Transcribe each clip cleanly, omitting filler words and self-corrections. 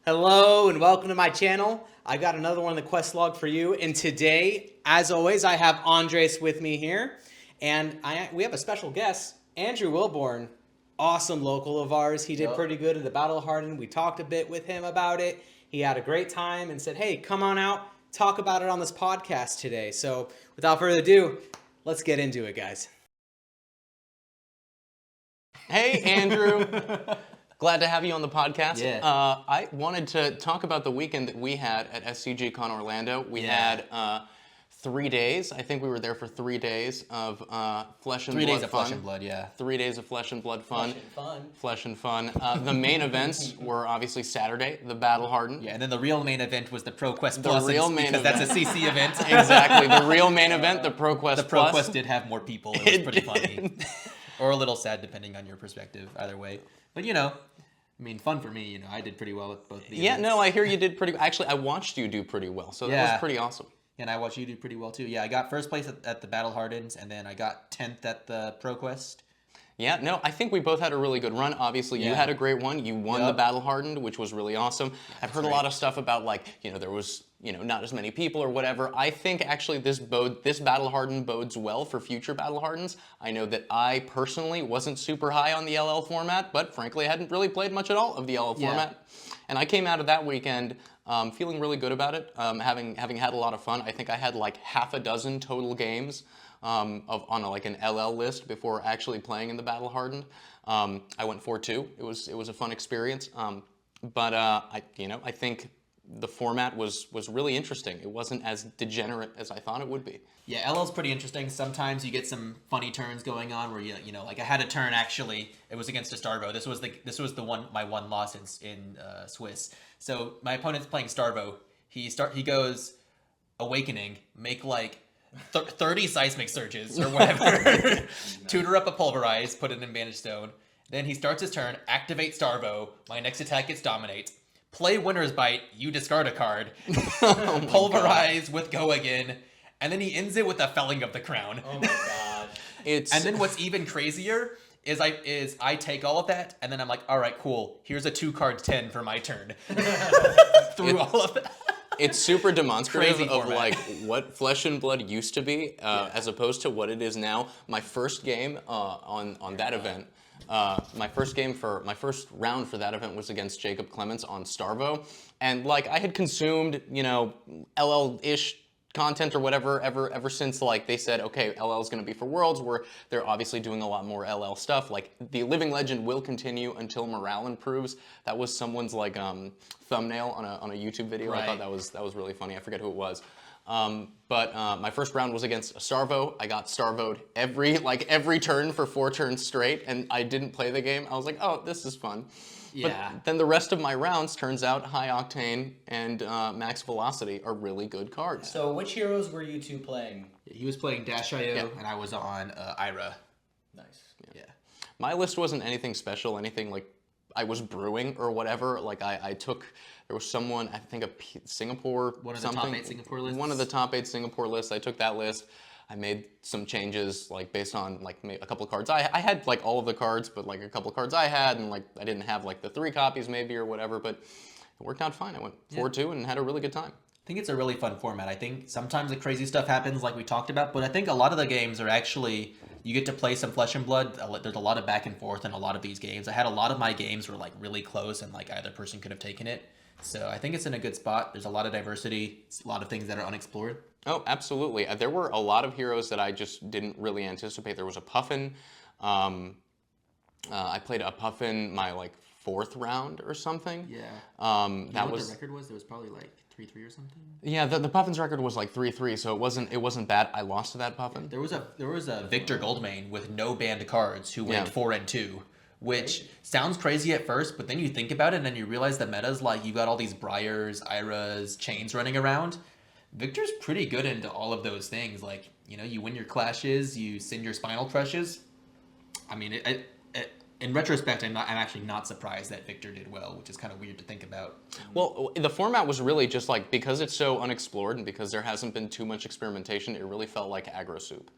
Hello and welcome to my channel. I got another one of the QuestLog for you. And today, as always, I have Andres with me here. And we have a special guest, Andrew Wilborn, awesome local of ours. He did pretty good at the Battle Hardened. We talked a bit with him about it. He had a great time and said, hey, come on out, talk about it on this podcast today. So without further ado, let's get into it, guys. Hey, Andrew. Glad to have you on the podcast. Yeah. I wanted to talk about the weekend that we had at SCG-Con Orlando. We had 3 days. I think we were there for 3 days of Flesh and Blood 3 days of fun. Flesh and Blood, yeah. 3 days of Flesh and Blood fun. Flesh and fun. The main events were obviously Saturday, the Battle Hardened. Yeah, and then the real main event was the ProQuest The Plus. real main because event. that's a CC event. Exactly. The real main event, the ProQuest The Plus. ProQuest did have more people. It was pretty funny. Or a little sad, depending on your perspective, either way. But, I mean, fun for me. I did pretty well at both of the events. No, I hear you did pretty. Actually, I watched you do pretty well, so that was pretty awesome. And I watched you do pretty well, too. Yeah, I got first place at the Battle Hardens, and then I got 10th at the ProQuest. Yeah, no, I think we both had a really good run. Obviously, you had a great one. You won the Battle Hardened, which was really awesome. I've heard a lot of stuff about, there was, not as many people or whatever. I think, actually, this Battle Hardened bodes well for future Battle Hardens. I know that I, personally, wasn't super high on the LL format, but, frankly, I hadn't really played much at all of the LL format. And I came out of that weekend feeling really good about it, having had a lot of fun. I think I had, half a dozen total games on an LL list before actually playing in the Battle Hardened. I went 4-2. It was a fun experience. But I think the format was really interesting. It wasn't as degenerate as I thought it would be. Yeah, LL's pretty interesting. Sometimes you get some funny turns going on where I had a turn actually. It was against a Starvo. This was my one loss in Swiss. So my opponent's playing Starvo. He goes Awakening, make 30 seismic surges or whatever. Tutor up a Pulverize, put it in Banished Stone. Then he starts his turn, activate Starvo. My next attack gets Dominate. Play Winner's Bite, you discard a card. Pulverize with Go Again. And then he ends it with a Felling of the Crown. Oh my god. And then what's even crazier is I take all of that, and then I'm like, all right, cool. Here's a 2-card 10 for my turn. Through all of that. It's super demonstrative Crazy of format. what Flesh and Blood used to be, as opposed to what it is now. My first game on that event, my first round for that event was against Jacob Clements on Starvo, and I had consumed LL-ish content or whatever ever since they said, okay, LL is going to be for Worlds, where they're obviously doing a lot more LL stuff. The Living Legend will continue until morale improves. That was someone's thumbnail on a YouTube video. Right. I thought that was really funny. I forget who it was. But my first round was against a Starvo. I got Starvoed every turn for 4 turns straight, and I didn't play the game. I was like, oh, this is fun. Yeah. But then the rest of my rounds, turns out High Octane and Max Velocity are really good cards. So which heroes were you two playing? He was playing Dash.io, and I was on Ira. Nice. Yeah. My list wasn't anything special, anything I was brewing or whatever. There was someone, I think Singapore. One of the top 8 Singapore lists? One of the top 8 Singapore lists. I took that list. I made some changes, based on, a couple of cards. I had, all of the cards, but, a couple of cards I had, and, I didn't have, the 3 copies maybe or whatever, but it worked out fine. I went 4-2 and had a really good time. I think it's a really fun format. I think sometimes the crazy stuff happens like we talked about, but I think a lot of the games are actually, you get to play some Flesh and Blood. There's a lot of back and forth in a lot of these games. I had a lot of my games were, really close, and, either person could have taken it. So I think it's in a good spot. There's a lot of diversity. It's a lot of things that are unexplored. Oh, absolutely. There were a lot of heroes that I just didn't really anticipate. There was a Puffin. I played a Puffin my 4th round or something. Yeah. That what was the record was? It was probably 3-3 or something. Yeah, the Puffin's record was 3-3, so it wasn't bad. I lost to that Puffin. There was a Victor Goldmane with no banned cards who went 4-2. Which sounds crazy at first, but then you think about it and then you realize the meta's you've got all these Briars, Iras, Chains running around. Victor's pretty good into all of those things. You win your clashes, you send your Spinal Crushes. I mean, in retrospect, I'm actually not surprised that Victor did well, which is kind of weird to think about. Well, the format was really just because it's so unexplored and because there hasn't been too much experimentation, it really felt like aggro soup.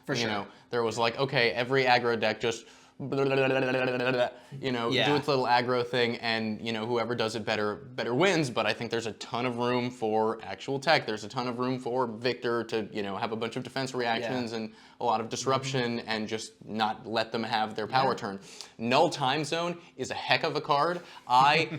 For sure. There was okay, every aggro deck just you know, do its little aggro thing, and you know, whoever does it better wins. But I think there's a ton of room for actual tech. There's a ton of room for Victor to, you know, have a bunch of defense reactions and a lot of disruption, and just not let them have their power turn. Null Time Zone is a heck of a card. I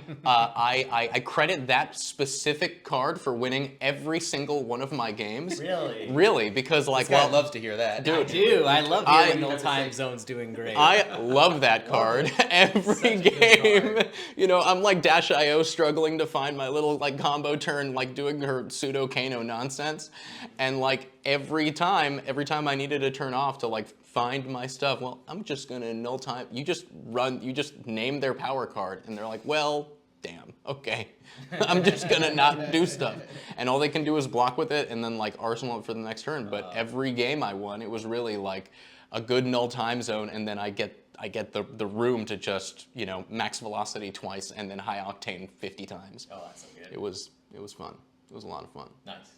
credit that specific card for winning every single one of my games. Really? Really, because like, This guy loves to hear that. dude, I love hearing Null Time Zone's doing great. I love that card every game. You know, I'm like Dash.io struggling to find my little like combo turn, like doing her pseudo Kano nonsense, and like every time I needed to turn off to like find my stuff, well, I'm just gonna null time. You just name their power card, and they're like, well, damn, okay. I'm just gonna not do stuff. And all they can do is block with it and then like arsenal it for the next turn. But every game I won, it was really like a good Null Time Zone, and then I get the room to just, you know, max velocity twice and then high octane 50 times. Oh, that's so good. It was fun. It was a lot of fun. Nice.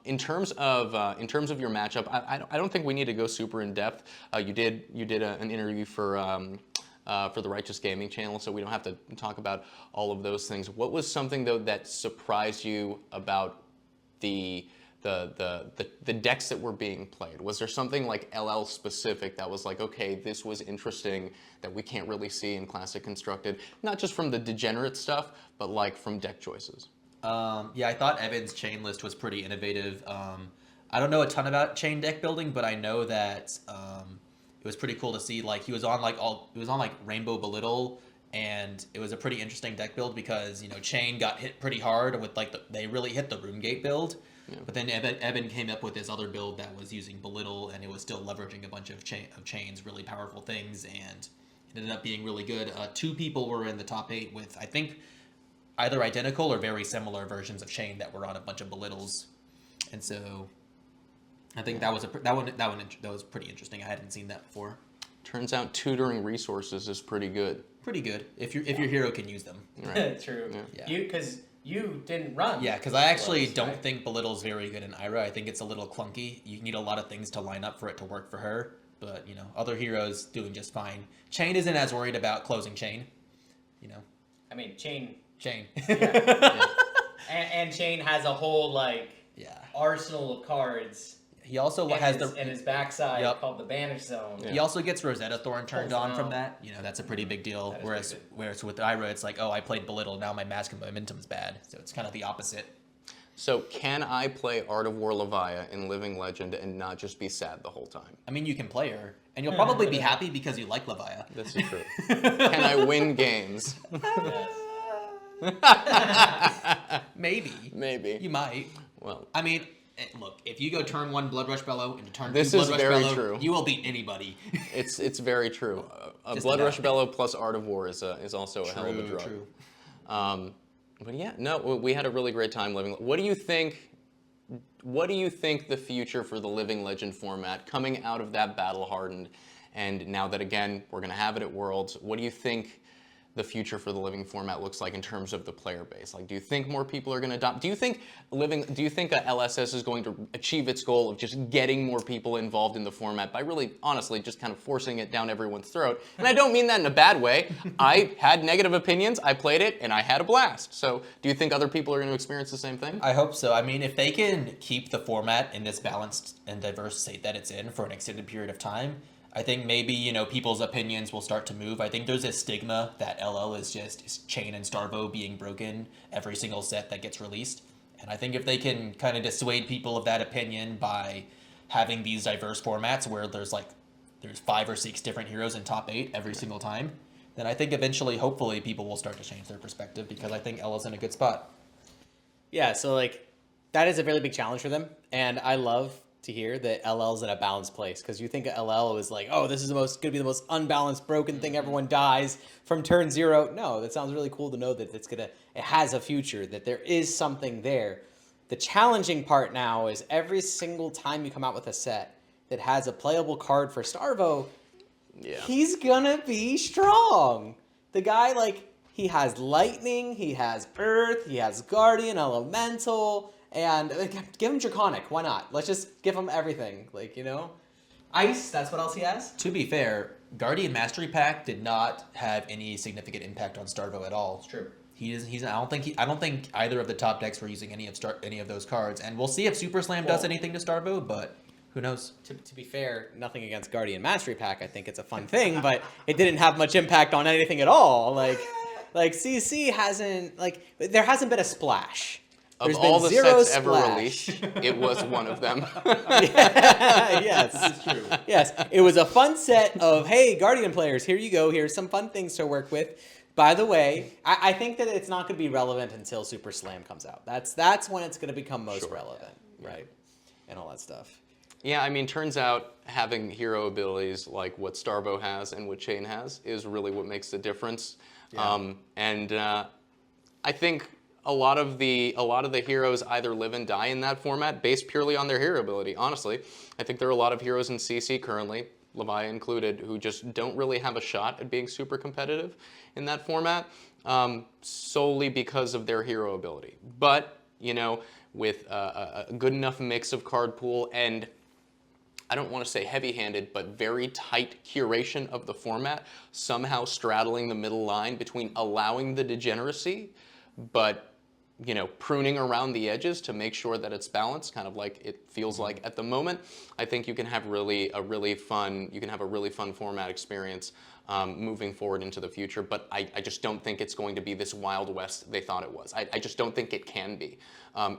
In terms of your matchup, I don't think we need to go super in depth. You did an interview for the Righteous Gaming channel, so we don't have to talk about all of those things. What was something though that surprised you about the decks that were being played? Was there something like LL specific that was like, okay, this was interesting that we can't really see in Classic Constructed, not just from the degenerate stuff, but like from deck choices? Yeah, I thought Evan's chain list was pretty innovative. I don't know a ton about chain deck building, but I know that it was pretty cool to see. Like he was on like Rainbow Belittle, and it was a pretty interesting deck build because, you know, chain got hit pretty hard with like they really hit the Runegate build. Yeah. But then Evan came up with this other build that was using Belittle, and it was still leveraging a bunch of chains, really powerful things, and it ended up being really good. 2 people were in the top 8 with, I think, either identical or very similar versions of chain that were on a bunch of Belittles, and so I think that was pretty interesting. I hadn't seen that before. Turns out tutoring resources is pretty good. Pretty good if your hero can use them. Right. True. Yeah. Because you didn't run. Yeah, because I actually don't think Belittle's very good in Ira. I think it's a little clunky. You need a lot of things to line up for it to work for her. But, you know, other heroes doing just fine. Chain isn't as worried about closing chain. You know. I mean, Chain. Yeah. And Chain has a whole like arsenal of cards. He also has his backside called the Banish Zone. Yeah. He also gets Rosetta Thorn turned on from that. You know, that's a pretty big deal. Whereas with Ira, it's like, oh, I played Belittle, now my mask and momentum's bad. So it's kind of the opposite. So can I play Art of War Levia in Living Legend and not just be sad the whole time? I mean, you can play her, and you'll probably be happy because you like Levia. This is true. Can I win games? Maybe. You might. Well, I mean, look, if you go turn 1 Blood Rush Bellow into turn 2 this Blood is Rush very Bellow, true. you will beat anybody. It's very true. Blood Rush Bellow plus Art of War is also a hell of a drug. True. But yeah, no, we had a really great time living. What do you think the future for the Living Legend format coming out of that Battle Hardened, and now that again we're going to have it at Worlds? What do you think the future for the Living format looks like in terms of the player base? Like, do you think more people are going to adopt? Do you think LSS is going to achieve its goal of just getting more people involved in the format by really, honestly, just kind of forcing it down everyone's throat? And I don't mean that in a bad way. I had negative opinions, I played it, and I had a blast. So do you think other people are going to experience the same thing? I hope so. I mean, if they can keep the format in this balanced and diverse state that it's in for an extended period of time, I think maybe, you know, people's opinions will start to move. I think there's a stigma that LL is just Chain and Starvo being broken every single set that gets released. And I think if they can kind of dissuade people of that opinion by having these diverse formats where there's 5 or 6 different heroes in top 8 every single time, then I think eventually, hopefully, people will start to change their perspective, because I think LL's in a good spot. Yeah, so like that is a really big challenge for them, and I love to hear that LL's in a balanced place, because you think of LL is like, oh, this is gonna be the most unbalanced, broken thing. Everyone dies from turn 0. No, that sounds really cool to know that it has a future, that there is something there. The challenging part now is every single time you come out with a set that has a playable card for Starvo, he's gonna be strong. The guy, like, he has Lightning, he has Earth, he has Guardian, Elemental. And give him Draconic. Why not? Let's just give him everything. Like, you know? Ice, that's what else he has? To be fair, Guardian Mastery Pack did not have any significant impact on Starvo at all. It's true. I don't think either of the top decks were using any of those cards, and we'll see if SuperSlam does anything to Starvo, but who knows? To be fair, nothing against Guardian Mastery Pack. I think it's a fun thing, but it didn't have much impact on anything at all. Like CC hasn't there hasn't been a splash. Of There's all been the zero sets ever splash. released, it was one of them. Yes, it's true. Yes, it was a fun set of, hey, Guardian players, here you go. Here's some fun things to work with. By the way, I think that it's not going to be relevant until SuperSlam comes out. That's when it's going to become most relevant, right? And all that stuff. Yeah, I mean, turns out having hero abilities like what Starvo has and what Chain has is really what makes the difference. Yeah. I think a lot of the heroes either live and die in that format based purely on their hero ability. Honestly, I think there are a lot of heroes in CC currently, Levi included, who just don't really have a shot at being super competitive in that format solely because of their hero ability. But, you know, with a good enough mix of card pool and I don't want to say heavy-handed, but very tight curation of the format, somehow straddling the middle line between allowing the degeneracy, but you know, pruning around the edges to make sure that it's balanced, kind of like it feels like at the moment. I think you can have a really fun format experience moving forward into the future. But I just don't think it's going to be this Wild West they thought it was. I just don't think it can be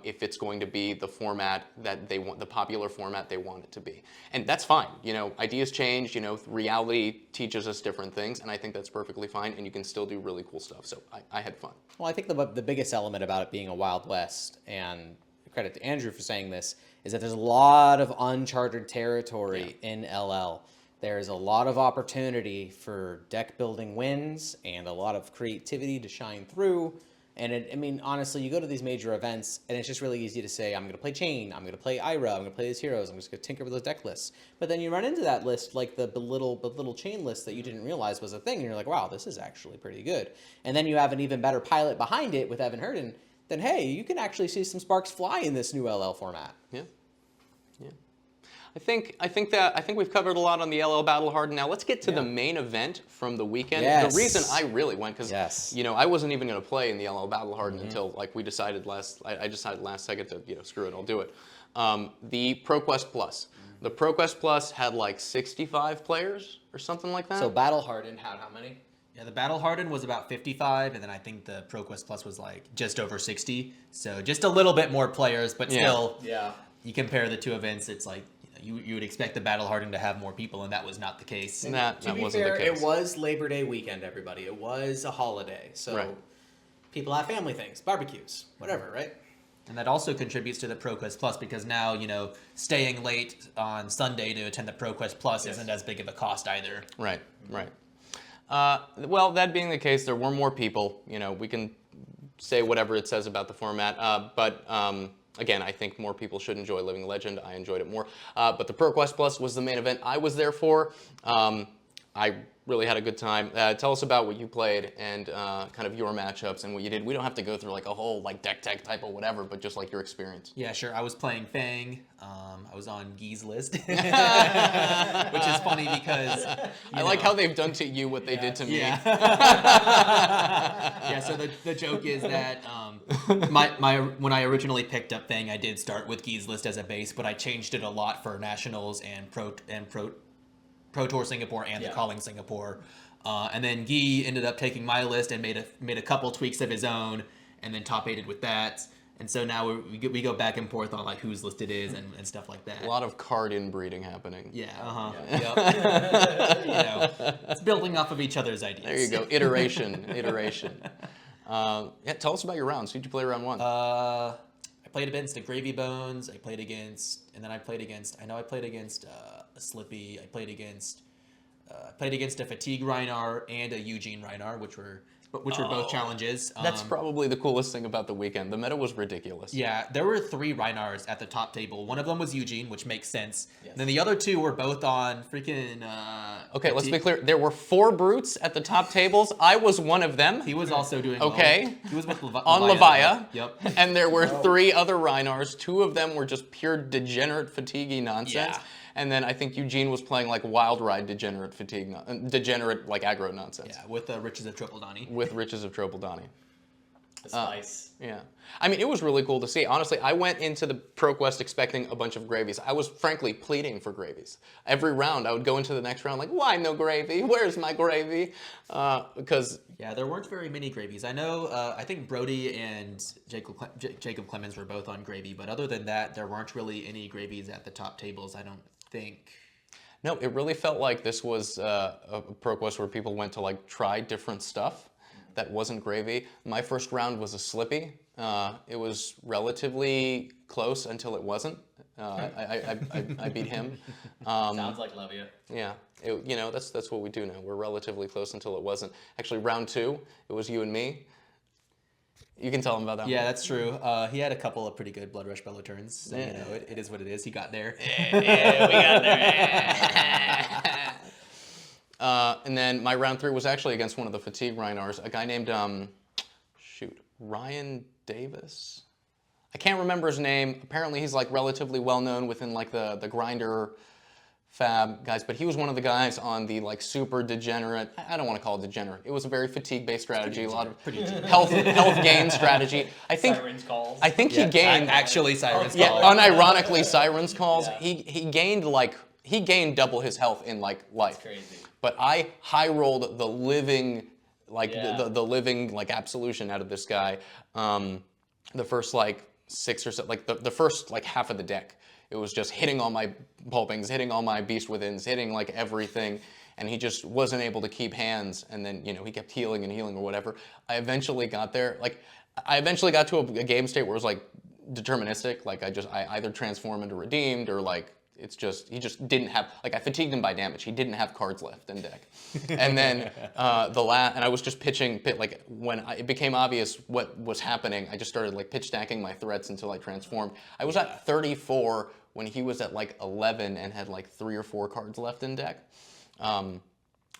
if it's going to be the format that they want, the popular format they want it to be. And that's fine. You know, ideas change. You know, reality teaches us different things, and I think that's perfectly fine. And you can still do really cool stuff. So I had fun. Well, I think the biggest element about it being a Wild West, and credit to Andrew for saying this, is that there's a lot of uncharted territory in LL. There's a lot of opportunity for deck building wins and a lot of creativity to shine through. And I mean, honestly, you go to these major events and it's just really easy to say, I'm going to play Chain, I'm going to play Ira, I'm going to play these heroes, I'm just going to tinker with those deck lists. But then you run into that list, like the little Chain list that you didn't realize was a thing, and you're like, wow, this is actually pretty good. And then you have an even better pilot behind it with Evan Herden, then hey, you can actually see some sparks fly in this new LL format. Yeah. I think we've covered a lot on the LL Battle Hardened. Now let's get to the main event from the weekend. Yes. The reason I really went, because you know, I wasn't even going to play in the LL Battle Hardened until like we decided I decided last second to, you know, screw it, I'll do it. The ProQuest Plus. The ProQuest Plus had like 65 players or something like that. So Battle Hardened had how many? Yeah, the Battle Hardened was about 55, and then I think the ProQuest Plus was like just over 60. So just a little bit more players, but still, you compare the two events, it's like, you would expect the Battle Hardened to have more people, and that was not the case. To be fair, it was Labor Day weekend, everybody. It was a holiday, so people have family things, barbecues, whatever, right? And that also contributes to the ProQuest Plus, because now, you know, staying late on Sunday to attend the ProQuest Plus isn't as big of a cost either. Right. Well, that being the case, there were more people. You know, we can say whatever it says about the format, but again, I think more people should enjoy Living Legend. I enjoyed it more. But the ProQuest Plus was the main event I was there for. I really had a good time. Tell us about what you played and kind of your matchups and what you did. We don't have to go through like a whole like deck tech type or whatever, but just like your experience. Yeah, sure. I was playing Fang. I was on Guy's list, which is funny because I like how they've done to you what they did to me. Yeah. Yeah. So the joke is that when I originally picked up Fang, I did start with Guy's list as a base, but I changed it a lot for Nationals and Pro Tour Singapore and the Calling Singapore, and then Guy ended up taking my list and made a couple tweaks of his own, and then top 8'd with that. And so now we go back and forth on like whose list it is and stuff like that. A lot of card inbreeding happening. Yeah. Yep. You know, it's building off of each other's ideas. There you go. Iteration. Yeah. Tell us about your rounds. Who'd you play round one? I played against the Gravy Bones. I played against a Slippy. I played against a Fatigue Rhinar and a Eugene Rhinar, which were both challenges. That's probably the coolest thing about the weekend. The meta was ridiculous. Yeah, there were 3 Rhinars at the top table. One of them was Eugene, which makes sense. Yes. Then the other 2 were both on freaking... Okay, let's be clear. There were 4 Brutes at the top tables. I was one of them. He was also doing well. He was with on Levia. Yep. And there were 3 other Rhinars. 2 of them were just pure degenerate fatigue nonsense. Yeah. and then I think Eugene was playing like Wild Ride Degenerate Fatigue, Degenerate like aggro nonsense. Yeah, with Riches of Triple Donnie. With Riches of Triple Donnie. The spice. Yeah. I mean, it was really cool to see. Honestly, I went into the ProQuest expecting a bunch of gravies. I was frankly pleading for gravies. Every round, I would go into the next round like, why no gravy? Where's my gravy? Because... Yeah, there weren't very many gravies. I know, I think Brody and Jacob Clemens were both on gravy, but other than that, there weren't really any gravies at the top tables, I don't think. No, it really felt like this was a ProQuest where people went to like try different stuff that wasn't gravy. My first round was a Slippy. It was relatively close until it wasn't. I beat him. Sounds like Levia. Yeah, you know, that's what we do now. We're relatively close until it wasn't. Actually, round 2, it was you and me. You can tell him about that. Yeah, that's true. He had a couple of pretty good Blood Rush Bellow turns. So, you know, it is what it is. He got there. Yeah, we got there. And then my round 3 was actually against one of the Fatigue Rhinars, a guy named, Ryan Davis? I can't remember his name. Apparently he's like relatively well known within like the grinder FaB guys, but he was one of the guys on the like super degenerate, I don't want to call it degenerate. It was a very fatigue-based strategy, a lot of health gain strategy. I think Sirens calls. I think he gained actually Sirens yeah, Calls. unironically Sirens calls. Yeah. He gained double his health in like life. That's crazy. But I high rolled the living like Yeah. the living like absolution out of this guy. The first like 6 or so, like the first like half of the deck, it was just hitting all my pulpings, hitting all my beast withins, hitting like everything, and he just wasn't able to keep hands. And then you know he kept healing and healing or whatever. I eventually got there. Like I eventually got to a game state where it was like deterministic. Like I either transform into redeemed or like. It's just, he just didn't have, like I fatigued him by damage. He didn't have cards left in deck. And then and I was just like when it became obvious what was happening, I just started like pitch stacking my threats until I transformed. I was at 34 when he was at like 11 and had like 3 or 4 cards left in deck. And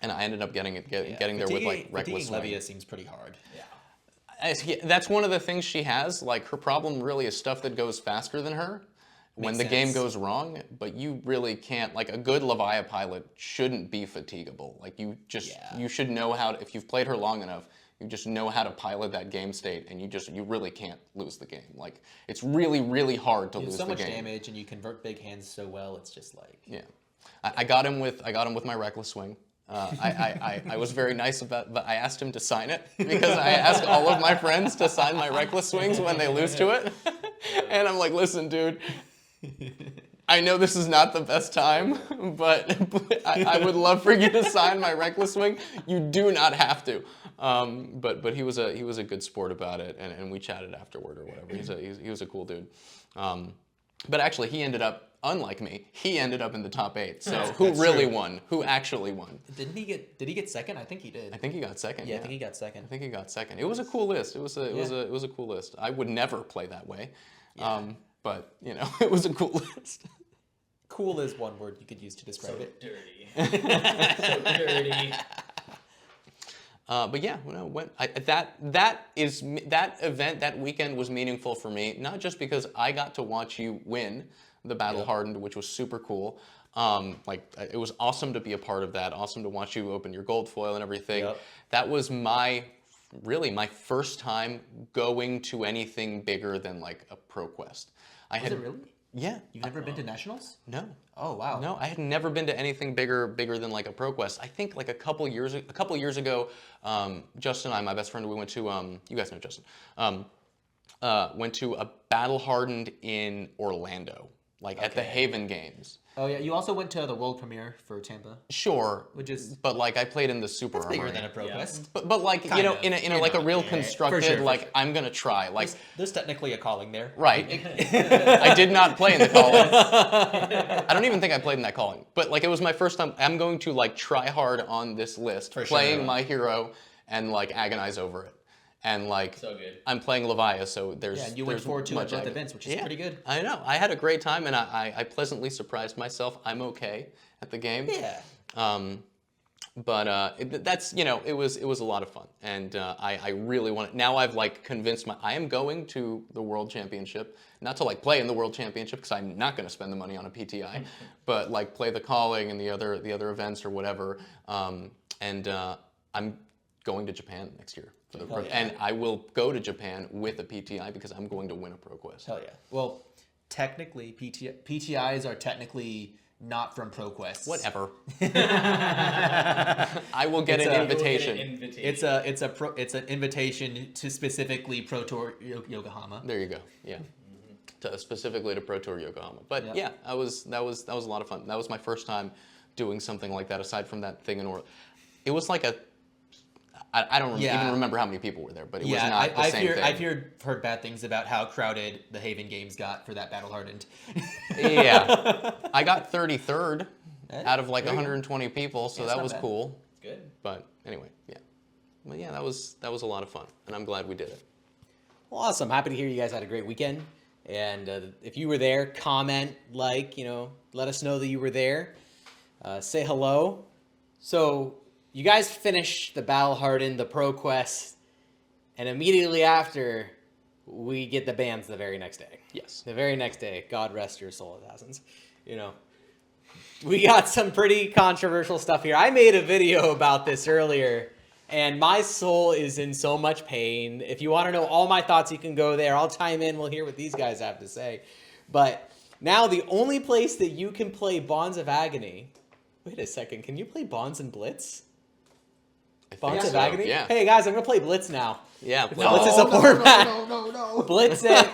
I ended up getting there with like Reckless Swing. Levia seems pretty hard. Yeah. That's one of the things she has. Like her problem really is stuff that goes faster than her. When the game goes wrong, but you really can't, like a good Levia pilot shouldn't be fatigable. Like you should know how to, if you've played her long enough, you just know how to pilot that game state and you really can't lose the game. Like it's really, really hard to lose the game. So much damage and you convert big hands so well, it's just like. Yeah. I got him with my Reckless Swing. I was very nice about, but I asked him to sign it because I ask all of my friends to sign my Reckless Swings when they lose to it. And I'm like, listen, dude, I know this is not the best time, but I would love for you to sign my Reckless Swing. You do not have to. But he was a good sport about it, and we chatted afterward or whatever. He was a cool dude. But actually, he ended up, unlike me, he ended up in the top 8. So who really won? Who actually won? Did he get second? I think he did. I think he got second. Yeah, I think he got second. I think he got second. It was a cool list. It was a cool list. I would never play that way. Yeah. But you know, it was a cool list. Cool is one word you could use to describe it. Dirty. So dirty. But yeah, that event, that weekend was meaningful for me, not just because I got to watch you win the Battle Hardened, which was super cool. It was awesome to be a part of that. Awesome to watch you open your gold foil and everything. Yep. That was my first time going to anything bigger than like a ProQuest. Was it really? Yeah. You've never been to nationals? No. Oh wow. No, I had never been to anything bigger than like a ProQuest. I think like a couple years ago, Justin and I, my best friend, we went to you guys know Justin, went to a Battle Hardened in Orlando, at the Haven Games. Oh yeah, you also went to the world premiere for Tampa. Sure, Which is but like I played in the Super That's bigger Armory. than a ProQuest. But like Kind of, in a like a real constructed for sure. I'm gonna try like. There's technically a calling there. Right. I did not play in the calling. I don't even think I played in that calling. But like it was my first time. I'm going to like try hard on this list, For playing sure. my hero and like agonize over it. And like So good. I'm playing Levia, so there's Yeah, you went there's forward to much both agony. events, which is pretty good. I know. I had a great time, and I pleasantly surprised myself. I'm okay at the game. Yeah. But that's, it was a lot of fun, and I really want. Now I've like convinced I am going to the World Championship, not to like play in the World Championship because I'm not going to spend the money on a PTI, but like play the calling and the other events or whatever. And I'm going to Japan next year for the and I will go to Japan with a PTI because I'm going to win a ProQuest. Hell yeah. Well, technically, PTIs are technically not from ProQuest. Whatever. I will get an invitation. It's an invitation to specifically Pro Tour Yokohama. There you go. Yeah. Specifically to Pro Tour Yokohama. But yeah, that was a lot of fun. That was my first time doing something like that. Aside from that thing in Orlando, it was like I don't even remember how many people were there, but it was not the same thing. I've heard bad things about how crowded the Haven Games got for that Battle Hardened. Yeah, I got 33rd out of like 120 people, so that was cool. It's good. But anyway, yeah. Well, yeah, that was a lot of fun, and I'm glad we did it. Well, awesome. Happy to hear you guys had a great weekend. And if you were there, comment, let us know that you were there. Say hello. So you guys finished the Battle Hardened, the ProQuest, and immediately after, we get the bans the very next day. Yes. The very next day. God rest your soul, assassins. We got some pretty controversial stuff here. I made a video about this earlier, and my soul is in so much pain. If you want to know all my thoughts, you can go there. I'll chime in. We'll hear what these guys have to say. But now the only place that you can play Bonds of Agony... Wait a second. Can you play Bonds and Blitz? Bonds of Agony? Yeah. Hey, guys, I'm going to play Blitz now. Yeah. Blitz is a format. No. Blitz it.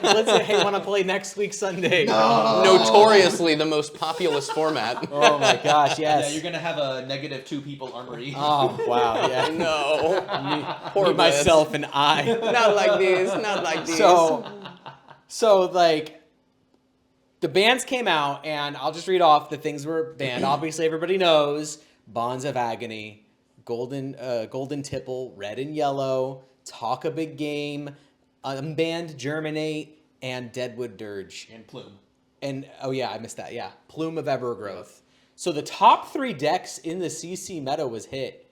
Hey, want to play next week Sunday? No. Notoriously the most populous format. Oh, my gosh, yes. Yeah, you're going to have a negative 2 people armory. Oh, wow, yeah. No. Me, myself, and I. Not like this. Not like this. So, like, the bans came out, and I'll just read off the things were banned. Obviously, everybody knows Bonds of Agony, Golden Tipple, Red and Yellow, Talk a Big Game, Unbanned Germinate, and Deadwood Dirge. And Plume. And, oh yeah, I missed that, yeah. Plume of Evergrowth. So the top 3 decks in the CC meta was hit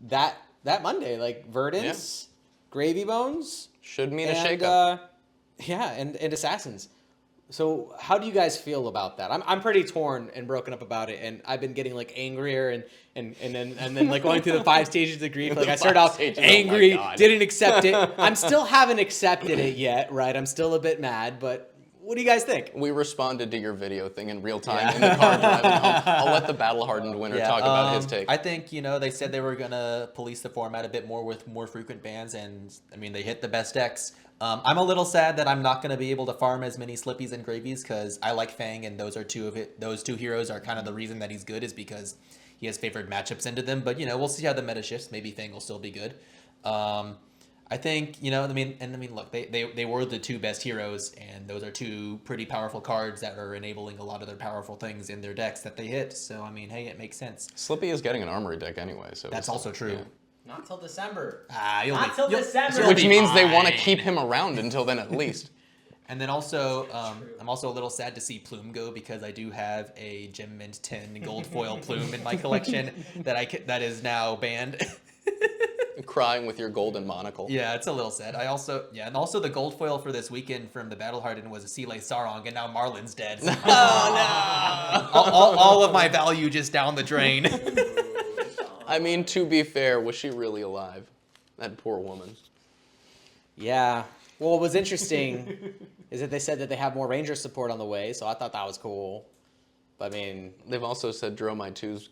that Monday, like Verdance, Gravy Bones. Should mean a shakeup. And Assassins. So how do you guys feel about that? I'm pretty torn and broken up about it, and I've been getting like angrier and then like going through the 5 stages of grief. Like I started off angry, didn't accept it. I'm still haven't accepted it yet, right? I'm still a bit mad, but what do you guys think? We responded to your video thing in real time in the car driving home. I'll let the Battle Hardened winner talk about his take. I think, they said they were going to police the format a bit more with more frequent bans, and I mean, they hit the best decks. I'm a little sad that I'm not going to be able to farm as many Slippies and Gravies because I like Fang, and those 2 heroes are kind of the reason that he's good is because he has favored matchups into them. But, we'll see how the meta shifts. Maybe Fang will still be good. I think, look, they were the 2 best heroes, and those are 2 pretty powerful cards that are enabling a lot of their powerful things in their decks that they hit. So, I mean, hey, it makes sense. Slippy is getting an armory deck anyway. So that's also true. Yeah. Not till December. Not till December. Which means they want to keep him around until then at least. And then also, I'm also a little sad to see Plume go because I do have a Gem Mint 10 gold foil Plume in my collection that is now banned. Crying with your golden monocle. Yeah, it's a little sad. And also the gold foil for this weekend from the Battle Hardened was a Sealay Sarong, and now Marlin's dead. So Oh no! all of my value just down the drain. I mean, to be fair, was she really alive? That poor woman. Yeah. Well, what was interesting is that they said that they have more Ranger support on the way, so I thought that was cool. But, I mean... They've also said Dromite 2's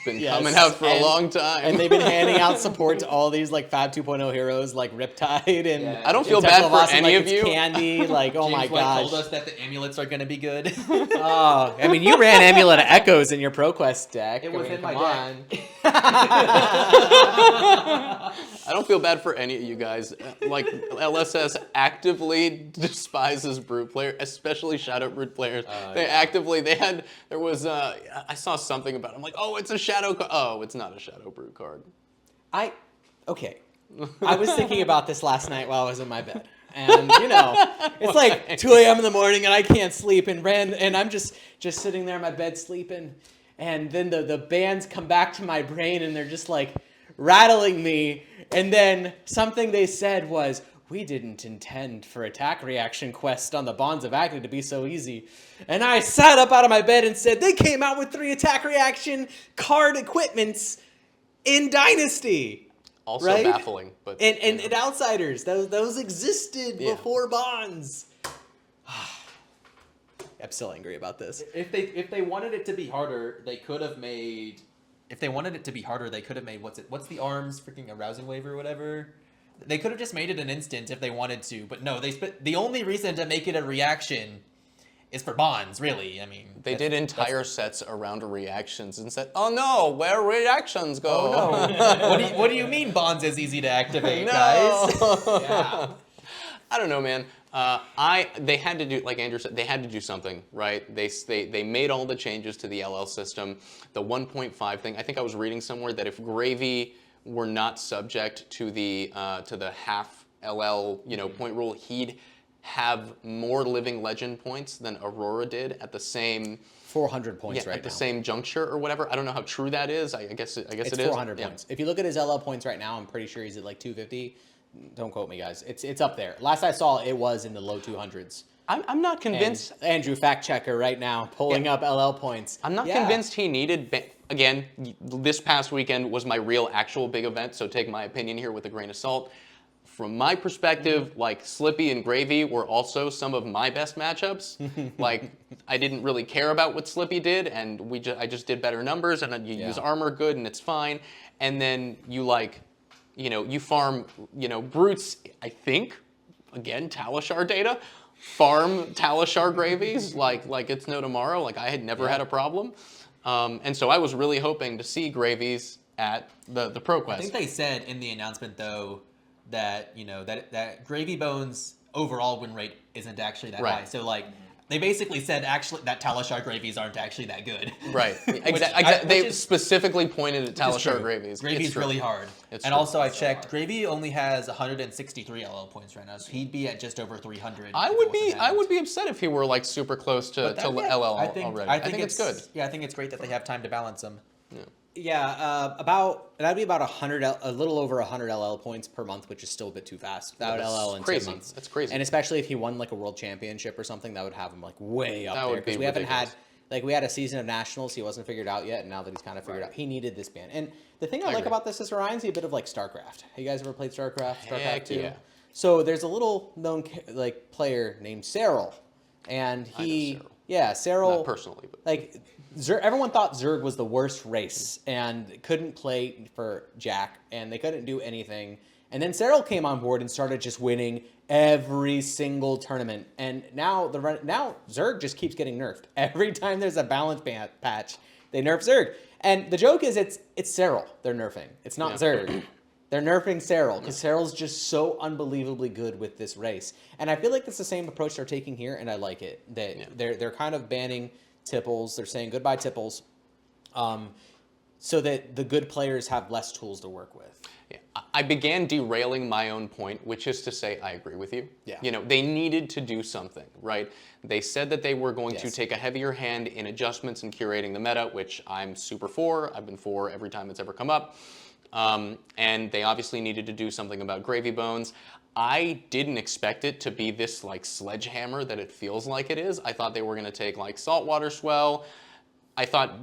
been coming out for a long time. And they've been handing out support to all these, like, FaB 2.0 heroes, like Riptide and... I don't feel bad for any of you. Candy, like, oh my gosh. James told us that the amulets are going to be good. Oh, I mean, you ran Amulet of Echoes in your ProQuest deck. It was in my deck. I don't feel bad for any of you guys. Like, LSS actively despises Brute players, especially Shadow Brute players. I saw something about it. I'm like, oh, it's a Shadow card. Oh, it's not a Shadow Brute card. Okay. I was thinking about this last night while I was in my bed. And, it's like 2 a.m. in the morning and I can't sleep and I'm just sitting there in my bed sleeping. and then the bands come back to my brain and they're just like rattling me. And then something they said was, we didn't intend for attack reaction quest on the Bonds of Agony to be so easy. And I sat up out of my bed and said, they came out with 3 attack reaction card equipments in Dynasty. Also right? baffling, but and Outsiders, those existed before Bonds. I'm still angry about this. If they wanted it to be harder, they could have made. If they wanted it to be harder, they could have made what's the arms freaking arousing wave or whatever. They could have just made it an instant if they wanted to, but no. The only reason to make it a reaction is for Bonds, really. I mean, they did entire sets around reactions and said, "Oh no, where reactions go?" Oh no! what do you mean Bonds is easy to activate, No. guys? Yeah. I don't know, man. They had to do, like Andrew said, they had to do something, right? They made all the changes to the LL system. The 1.5 thing. I think I was reading somewhere that if Gravy were not subject to the half LL point rule, he'd have more living legend points than Aurora did at the same 400 points at the same juncture or whatever. I don't know how true that is. I guess it is. 400 points. If you look at his LL points right now, I'm pretty sure he's at like 250. Don't quote me, guys. It's up there. Last I saw, it was in the low 200s. I'm not convinced. And Andrew, fact checker right now, pulling up LL points. I'm not convinced he needed. Again, this past weekend was my real, actual big event, so take my opinion here with a grain of salt. From my perspective, like Slippy and Gravy were also some of my best matchups. Like I didn't really care about what Slippy did, and I just did better numbers, and you use armor good, and it's fine. And then you you farm brutes. I think again Talishar data, farm Talishar gravies like it's no tomorrow. Like I had never had a problem, and so I was really hoping to see gravies at the ProQuest. I think they said in the announcement though that that Gravy Bones overall win rate isn't actually that high. So like they basically said actually that Talishar gravies aren't actually that good. Right. Exactly. They specifically pointed at Talishar gravies. Gravy's really hard. It's and true. also I checked, Gravy only has 163 LL points right now, so he'd be at just over 300. I would be upset if he were like super close to LL already. I think it's good. Yeah, I think it's great that they have time to balance them. Yeah, that'd be about a little over 100 LL points per month, which is still a bit too fast. Without LL in 10 months. That's crazy. And especially if he won like a world championship or something, that would have him like way up there. Because we haven't had we had a season of nationals, he wasn't figured out yet, and now that he's kind of figured out, he needed this band. And the thing I like about this is it reminds me a bit of like StarCraft. Have you guys ever played StarCraft? StarCraft 2? Yeah. So there's a little known player named Cyril, and Cyril. Not personally, but like. Everyone thought Zerg was the worst race and couldn't play for Jack, and they couldn't do anything. And then Cyril came on board and started just winning every single tournament. And now Zerg just keeps getting nerfed. Every time there's a balance patch, they nerf Zerg. And the joke is it's Cyril they're nerfing. It's not Zerg. They're nerfing Cyril because Cyril's just so unbelievably good with this race. And I feel like that's the same approach they're taking here, and I like it. They're kind of banning Tipples. They're saying goodbye Tipples, so that the good players have less tools to work with. Yeah. I began derailing my own point, which is to say I agree with you. Yeah. They needed to do something, right? They said that they were going to take a heavier hand in adjustments and curating the meta, which I'm super for. I've been for every time it's ever come up. And they obviously needed to do something about Gravy Bones. I didn't expect it to be this like sledgehammer that it feels like it is. I thought they were going to take like Saltwater Swell. I thought,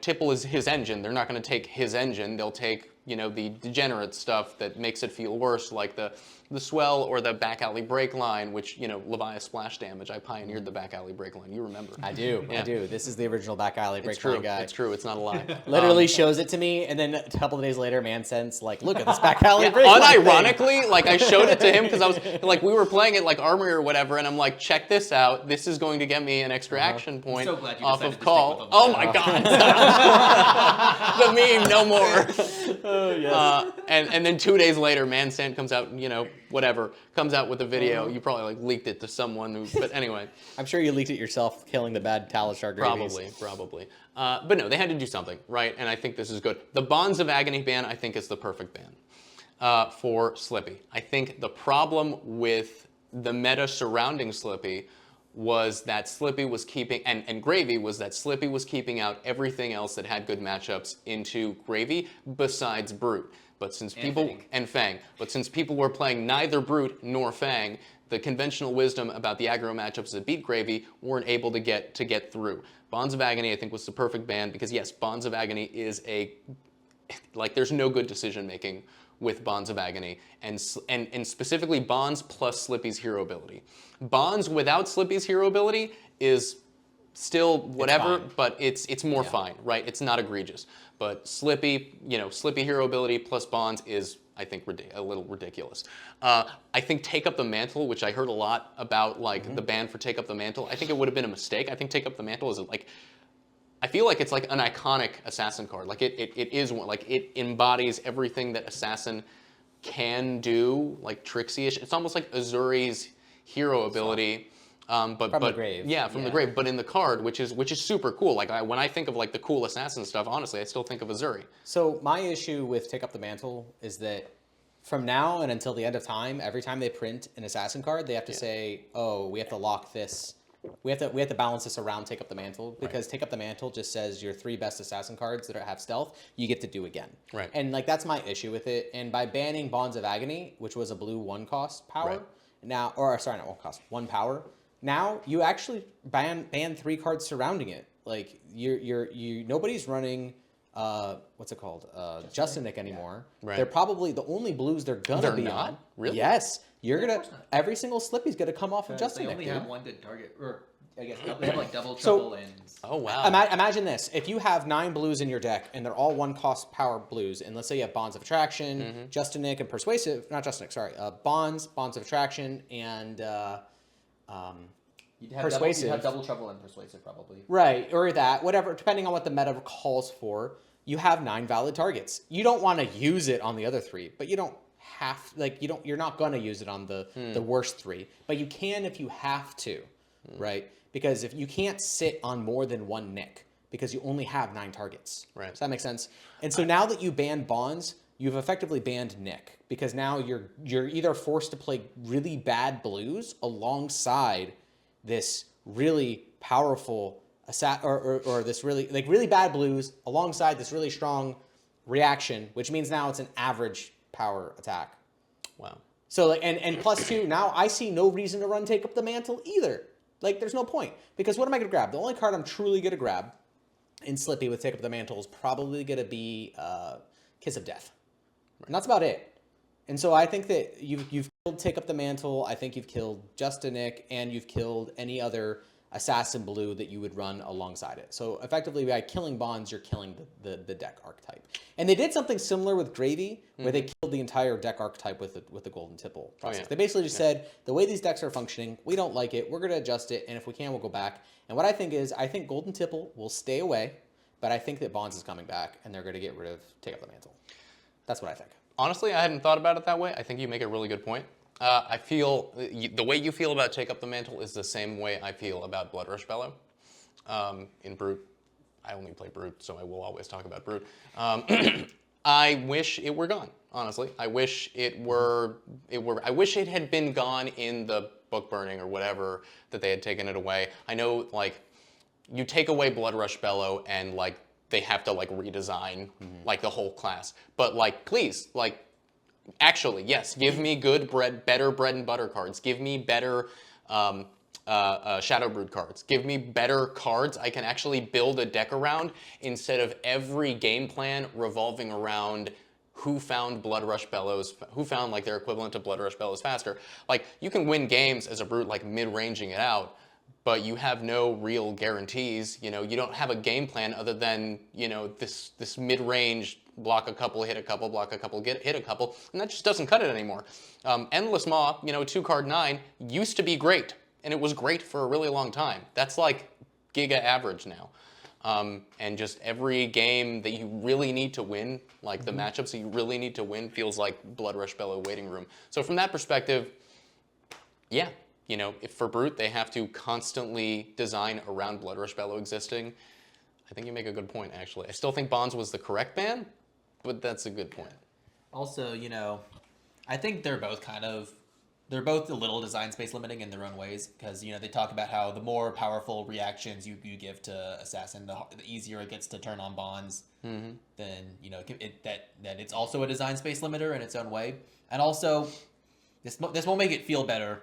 Tipple is his engine. They're not going to take his engine. They'll take, the degenerate stuff that makes it feel worse, like the swell or the back alley break line, which, Leviathan splash damage. I pioneered the back alley break line. You remember. I do. This is the original back alley break line guy. It's true. It's not a lie. Literally shows it to me, and then a couple of days later, man sends, like, look at this back alley break line unironically, like, I showed it to him because I was, like, we were playing it like Armory or whatever, and I'm like, check this out. This is going to get me an extra action point so glad you off decided of to call. stick with Oh my God. The meme, no more. Oh, yes. And then 2 days later, Mansand comes out, comes out with a video. You probably like leaked it to someone, but anyway. I'm sure you leaked it yourself, killing the bad Talishar gravies. Probably. But no, they had to do something, right? And I think this is good. The Bonds of Agony ban, I think, is the perfect ban for Slippy. I think the problem with the meta surrounding Slippy was that Slippy was keeping, and Gravy was that Slippy was keeping out everything else that had good matchups into Gravy besides Brute. But since Fang. But since people were playing neither Brute nor Fang, the conventional wisdom about the aggro matchups that beat Gravy weren't able to get through. Bonds of Agony, I think, was the perfect ban because yes, Bonds of Agony is there's no good decision making with Bonds of Agony, and specifically Bonds plus Slippy's hero ability. Bonds without Slippy's hero ability is still whatever, but it's more fine, right? It's not egregious. But Slippy, Slippy hero ability plus Bonds is, I think, a little ridiculous. I think Take Up the Mantle, which I heard a lot about, the ban for Take Up the Mantle. I think it would have been a mistake. I think Take Up the Mantle is I feel like it's like an iconic assassin card. Like it is one. Like it embodies everything that assassin can do, like tricksy-ish. It's almost like Azuri's hero ability. But the grave. Yeah, from the grave, but in the card, which is super cool. Like when I think of the cool assassin stuff, honestly, I still think of Azuri. So my issue with Take Up the Mantle is that from now and until the end of time, every time they print an assassin card, they have to say, "Oh, we have to lock this. We have to balance this around Take Up the Mantle because Take Up the Mantle just says your 3 best assassin cards that have stealth, you get to do again." Right. And that's my issue with it. And by banning Bonds of Agony, which was a blue 1 cost power, not 1 cost, 1 power. Now you actually ban 3 cards surrounding it. Like nobody's running what's it called? Justin Nick anymore. Right. They're probably the only blues they're gonna be not? on. Really? Yes. You're of gonna course not. every single Slippy's gonna come off of Justin They Nick. only Dude. have 1 good target, or I guess they have like double So- trouble and. Oh wow. Imagine this: if you have 9 blues in your deck and they're all 1 cost power blues, and let's say you have Bonds of Attraction, Justin Nick, and Persuasive, not Justin Nick, sorry, Bonds of Attraction, and You'd have Persuasive. You'd have double trouble and persuasive probably. right, or that, whatever, depending on what the meta calls for. You have 9 valid targets. You don't want to use it on the other 3, but you don't have you're not going to use it on the worst 3, but you can if you have to, right? Because if you can't sit on more than 1 Nick because you only have 9 targets. Right. Does that make sense? And so now that you ban Bonds, you've effectively banned Nick because now you're either forced to play really bad blues alongside this really powerful or this really bad blues alongside this really strong reaction, which means now it's an average power attack. Wow. So and plus 2, now I see no reason to run Take Up the Mantle either. There's no point because what am I going to grab? The only card I'm truly going to grab in Slippy with Take Up the Mantle is probably going to be Kiss of Death, and that's about it. And so I think that you've killed Take Up the Mantle. I think you've killed Justin Nick, and you've killed any other assassin blue that you would run alongside it. So effectively, by killing Bonds, you're killing the deck archetype. And they did something similar with Gravy, where they killed the entire deck archetype with the Golden Tipple process. They basically just said, the way these decks are functioning, we don't like it. We're going to adjust it, and if we can, we'll go back. And what I think is, I think Golden Tipple will stay away, but I think that Bonds is coming back, and they're going to get rid of Take Up the Mantle. That's what I think. Honestly, I hadn't thought about it that way. I think you make a really good point. I feel the way you feel about Take Up the Mantle is the same way I feel about Blood Rush Bellow. In Brute, I only play Brute, so I will always talk about Brute. I wish it were gone. Honestly, I wish it were. I wish it had been gone in the book burning or whatever that they had taken it away. I know, you take away Blood Rush Bellow and they have to redesign the whole class, but please actually, yes, give me better bread and butter cards. Give me better Shadow Brood cards. Give me better cards I can actually build a deck around instead of every game plan revolving around who found Blood Rush Bellows, who found their equivalent to Blood Rush Bellows faster. You can win games as a Brute mid-ranging it out, but you have no real guarantees. You don't have a game plan other than, this mid-range block a couple, hit a couple, block a couple, hit a couple, and that just doesn't cut it anymore. Endless Maw, 2-card 9, used to be great, and it was great for a really long time. That's giga average now. And just every game that you really need to win, the matchups that you really need to win, feels like Blood Rush Bellow waiting room. So from that perspective, yeah, if for Brute they have to constantly design around Blood Rush Bellow existing, I think you make a good point, actually. I still think Bonds was the correct ban, but that's a good point. Also, I think they're both kind of they're both a little design space limiting in their own ways, because they talk about how the more powerful reactions you give to assassin, the easier it gets to turn on bonds. Mm-hmm. Then that it's also a design space limiter in its own way, and also this won't make it feel better.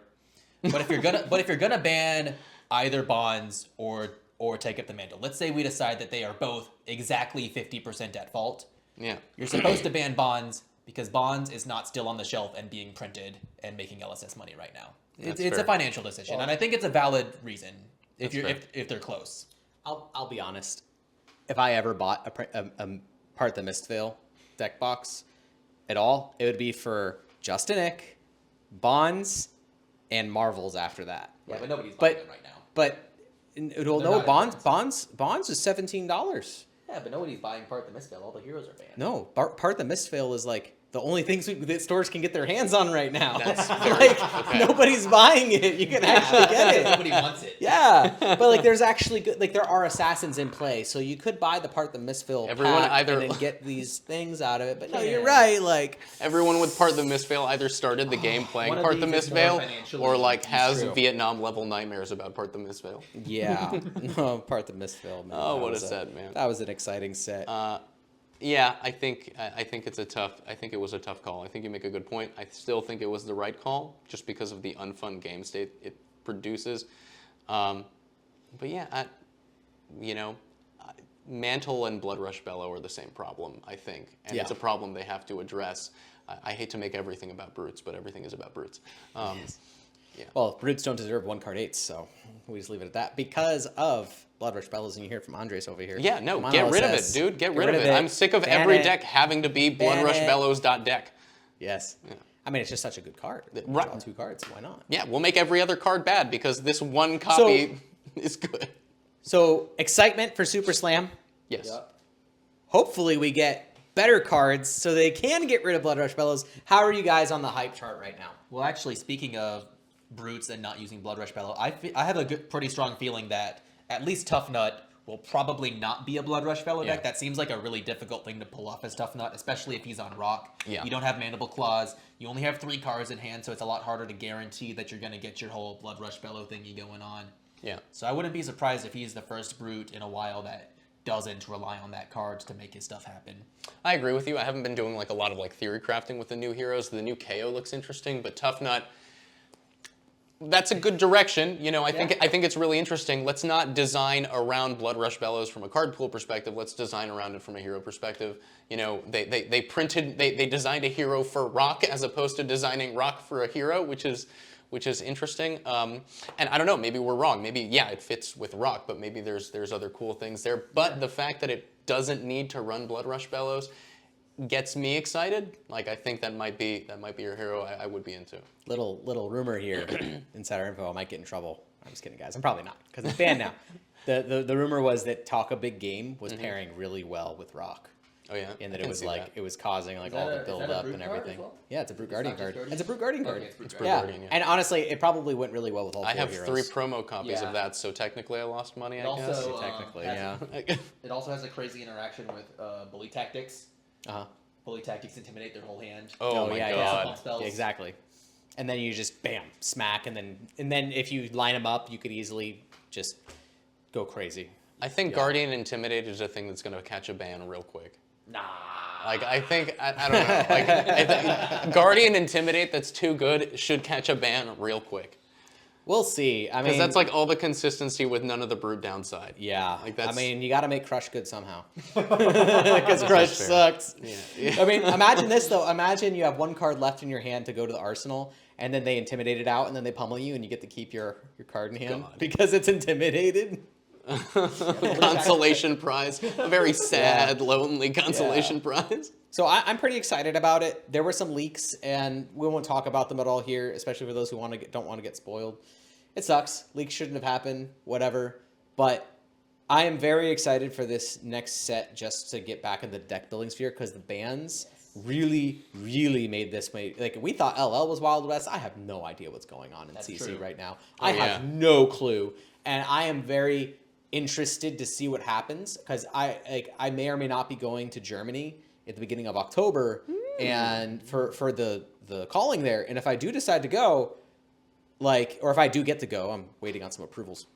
But if you're gonna ban either bonds or take up the mantle, let's say we decide that they are both exactly 50% at fault. Yeah. You're supposed to ban bonds because bonds is not still on the shelf and being printed and making LSS money right now. It's a financial decision, and I think it's a valid reason if they're close. I'll be honest. If I ever bought a Part the Mistveil deck box at all, it would be for Justin Ick, Bonds, and Marvels after that. Yeah, but nobody's buying them right now. But no, Bonds is $17. Yeah, but nobody's buying Part the Mistveil. All the heroes are banned. No, Part the Mistveil is like the only things that stores can get their hands on right now. That's Nobody's buying it. You can actually get it. Nobody wants it. Yeah, but like there's actually good, like there are assassins in play, so you could buy the Part the Mistveil pack and then get these things out of it. But no, you're right. Like everyone with Part the Mistveil either started the game playing Part the Mistveil or like has Vietnam level nightmares about Part the Mistveil. Yeah, no, Part the Mistveil. Man. Oh, what a set, man. That was an exciting set. Yeah, I think it was a tough call. I think you make a good point. I still think it was the right call, just because of the unfun game state it produces. But yeah, Mantle and Bloodrush Bellow are the same problem, I think, and it's a problem they have to address. I hate to make everything about brutes, but everything is about brutes. Yes. Yeah. Well, brutes don't deserve 1-card 8s, so we just leave it at that because of Bloodrush Bellows, and you hear it from Andres over here. Yeah, no, get rid of it, dude. Get rid of it. I'm sick of every deck having to be bloodrushbellows.deck. Yes. Yeah. I mean, it's just such a good card. Right. Draw 2 cards. Why not? Yeah, we'll make every other card bad because this one copy is good. So, excitement for SuperSlam. Yes. Yep. Hopefully we get better cards so they can get rid of Bloodrush Bellows. How are you guys on the hype chart right now? Well, actually, speaking of brutes and not using Bloodrush Bellow, I have a pretty strong feeling that at least Tough Nut will probably not be a Bloodrush Bellow deck. That seems like a really difficult thing to pull off as Tough Nut, especially if he's on Rock. Yeah. You don't have Mandible Claws. You only have 3 cards in hand, so it's a lot harder to guarantee that you're going to get your whole Bloodrush Bellow thingy going on. Yeah. So I wouldn't be surprised if he's the first brute in a while that doesn't rely on that card to make his stuff happen. I agree with you. I haven't been doing like a lot of like theory crafting with the new heroes. The new KO looks interesting, but Tough Nut, that's a good direction. I think it's really interesting. Let's not design around Bloodrush Bellows from a card pool perspective. Let's design around it from a hero perspective. They designed a hero for Rock as opposed to designing Rock for a hero, which is interesting. And I don't know, maybe we're wrong. Maybe it fits with Rock, but maybe there's other cool things there. But the fact that it doesn't need to run Bloodrush Bellows gets me excited. Like, I think that might be your hero I would be into. Little rumor here, insider info. I might get in trouble. I'm just kidding, guys. I'm probably not because it's banned now. The rumor was that Talk a Big Game was pairing really well with Rock. Oh yeah, and that it was causing like all the build up and everything. Well? Yeah, it's a Brute Guardian card. It's a Brute Guardian card. Okay, it's Brute Guardian, yeah. And honestly, it probably went really well with all 4 I have heroes. 3 promo copies of that, so technically I lost money. I guess. Also, technically, It also has a crazy interaction with Bully Tactics. Bully Tactics intimidate their whole hand. Oh my god! Yeah, exactly. And then you just bam, smack, and then if you line them up, you could easily just go crazy. I think Guardian Intimidate is a thing that's going to catch a ban real quick. Nah. Like, I think, I don't know. Like, I think Guardian Intimidate that's too good should catch a ban real quick. We'll see. I mean, because that's like all the consistency with none of the brute downside. Yeah. Like that's, I mean, you got to make Crush good somehow. Because Crush sucks. Yeah. I mean, imagine this though. Imagine you have 1 card left in your hand to go to the arsenal, and then they intimidate it out, and then they pummel you, and you get to keep your card in hand because it's intimidated. Consolation prize, a very sad, lonely consolation prize. So I'm pretty excited about it. There were some leaks, and we won't talk about them at all here, especially for those who don't want to get spoiled. It sucks. Leaks shouldn't have happened. Whatever. But I am very excited for this next set just to get back in the deck building sphere because the bans really, really made this. Like we thought LL was Wild West. I have no idea what's going on in CC right now. I have no clue, and I am very interested to see what happens because I may or may not be going to Germany at the beginning of October and for the calling there. And if I do decide to go, like, or if I do get to go, I'm waiting on some approvals.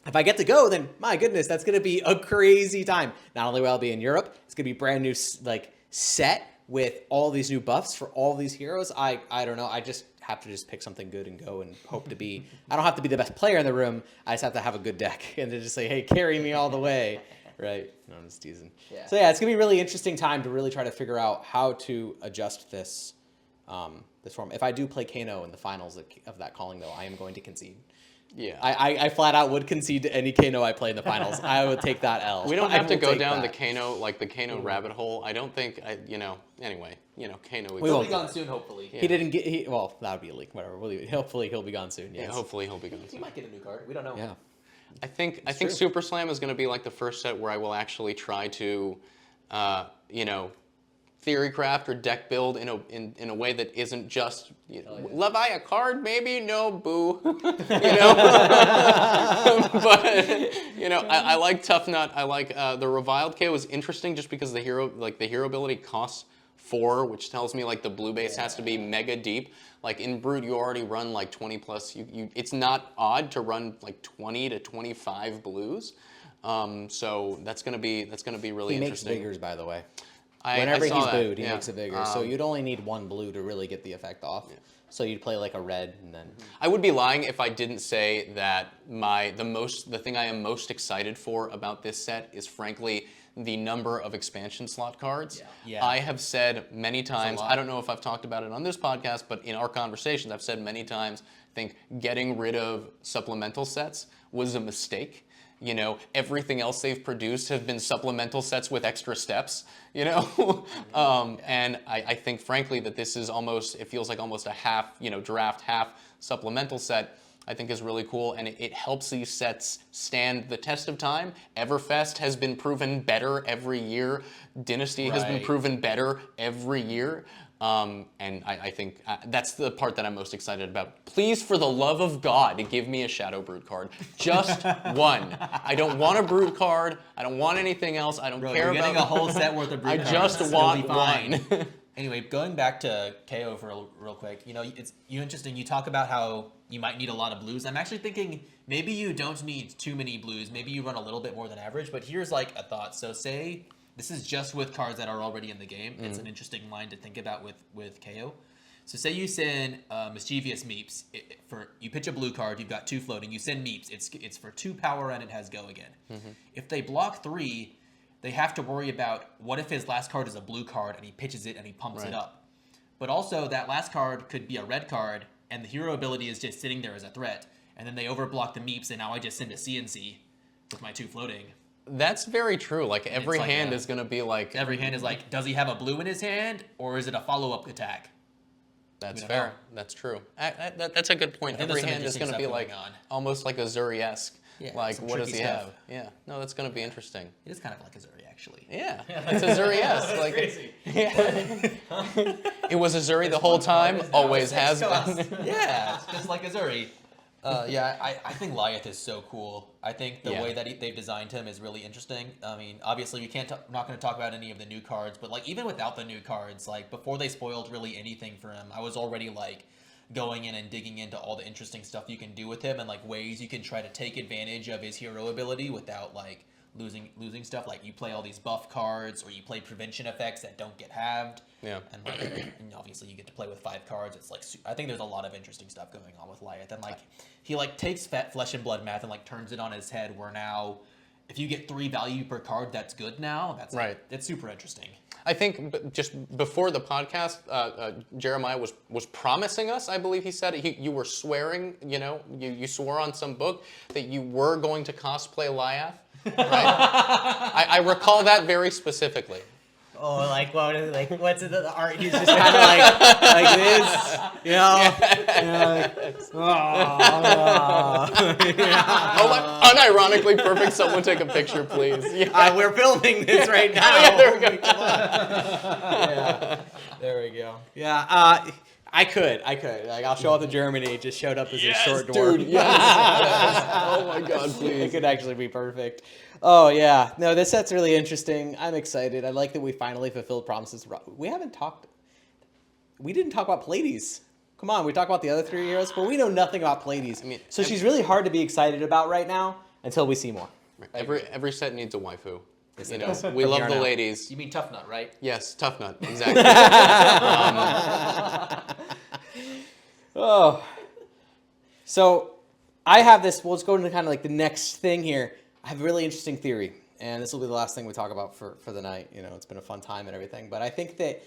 If I get to go, then my goodness, that's going to be a crazy time. Not only will I be in Europe, it's going to be brand new, like, set with all these new buffs for all these heroes. I don't know. I just have to just pick something good and go and hope to be. I don't have to be the best player in the room. I just have to have a good deck and to just say, hey, carry me all the way. Right? No, I'm just teasing. Yeah. So yeah, it's going to be a really interesting time to really try to figure out how to adjust this this form. If I do play Kano in the finals of that calling, though, I am going to concede. Yeah, I flat out would concede to any Kano I play in the finals. I would take that L. We don't have to go down the Kano rabbit hole. I don't think anyway, Kano. He'll be gone soon, hopefully. Yeah. He didn't get. Well, that would be a leak. Whatever. Hopefully he'll be gone soon. Yes. Yeah, hopefully he'll be gone soon. He might get a new card. We don't know. Yeah. I think SuperSlam is going to be like the first set where I will actually try to, theory craft or deck build in a way that isn't just love I a card maybe no boo but I like Tough Nut. I like the Reviled KO is interesting just because the hero ability costs 4, which tells me like the blue base has to be mega deep. Like in Brute you already run like 20 plus. It's not odd to run like 20 to 25 blues. So that's gonna be really interesting. He makes Vigors, by the way. Whenever he's booed, he makes a Vigor. So you'd only need 1 blue to really get the effect off. Yeah. So you'd play like a red and then... I would be lying if I didn't say that the thing I am most excited for about this set is frankly the number of expansion slot cards. Yeah. Yeah. I have said many times, I don't know if I've talked about it on this podcast, but in our conversations I've said many times, I think getting rid of supplemental sets was a mistake. Everything else they've produced have been supplemental sets with extra steps, and I think, frankly, that this is it feels like almost a half, draft, half supplemental set, I think is really cool, and it helps these sets stand the test of time. Everfest has been proven better every year. Dynasty has been proven better every year. And I think that's the part that I'm most excited about. Please, for the love of God, give me a Shadow Brute card. Just one. I don't want a Brute card. I don't want anything else. I don't care about... You're getting a whole set worth of Brute cards. I just want one. Anyway, going back to KO for real quick, it's interesting. You talk about how you might need a lot of blues. I'm actually thinking maybe you don't need too many blues. Maybe you run a little bit more than average. But here's like a thought. So say... This is just with cards that are already in the game. It's an interesting line to think about with KO. So say you send Mischievous Meeps. You pitch a blue card, you've got 2 floating. You send Meeps. It's for 2 power and it has go again. If they block 3, they have to worry about what if his last card is a blue card and he pitches it and he pumps it up. But also that last card could be a red card and the hero ability is just sitting there as a threat. And then they overblock the Meeps and now I just send a CNC with my 2 floating. That's very true. Like every hand is going to be like... Every hand is like, does he have a blue in his hand or is it a follow-up attack? That's fair. That's true. That's a good point. Every hand is going to be like almost like a Zuri-esque. Yeah, like, what does he have? Yeah. No, that's going to be interesting. It is kind of like a Zuri, actually. Yeah. It's a Zuri-esque. Like, it was a Zuri the whole time. Always has been. Yeah, it's just like a Zuri. I think Lyeth is so cool. I think the way that they've designed him is really interesting. I mean, obviously we not going to talk about any of the new cards, but like even without the new cards, like before they spoiled really anything for him, I was already like going in and digging into all the interesting stuff you can do with him and like ways you can try to take advantage of his hero ability without like losing stuff. Like you play all these buff cards or you play prevention effects that don't get halved. Yeah. And obviously you get to play with 5 cards. It's like I think there's a lot of interesting stuff going on with Lyeth. And like he like takes Flesh and Blood math and like turns it on his head where now if you get 3 value per card, that's good now. That's it's super interesting. I think just before the podcast, Jeremiah was promising us, I believe he said, you were swearing, you swore on some book that you were going to cosplay Lyeth. Right? I recall that very specifically. Oh, like what? Like what's the art? He's just kind of like this, unironically perfect. Someone take a picture, please. Yeah. We're filming this right now. Yeah, there we go. Yeah, there we go. Yeah. I could. Like, I'll show up to Germany. Just showed up as a short dwarf. Dude, yes. Oh my God, please. It could actually be perfect. Oh yeah. No, this set's really interesting. I'm excited. I like that we finally fulfilled promises. We haven't talked we didn't talk about Pleiades. Come on, we talk about the other 3 heroes, but we know nothing about Pleiades. I mean, so she's really hard to be excited about right now until we see more. Every set needs a waifu. Yes, You it know, does. we From love here the on out. ladies. You mean Tough Nut, right? Yes, tough nut, exactly. Oh. So I have this, we'll just go into kind of like the next thing here. I have a really interesting theory, and this will be the last thing we talk about for the night. You know, it's been a fun time and everything, but I think that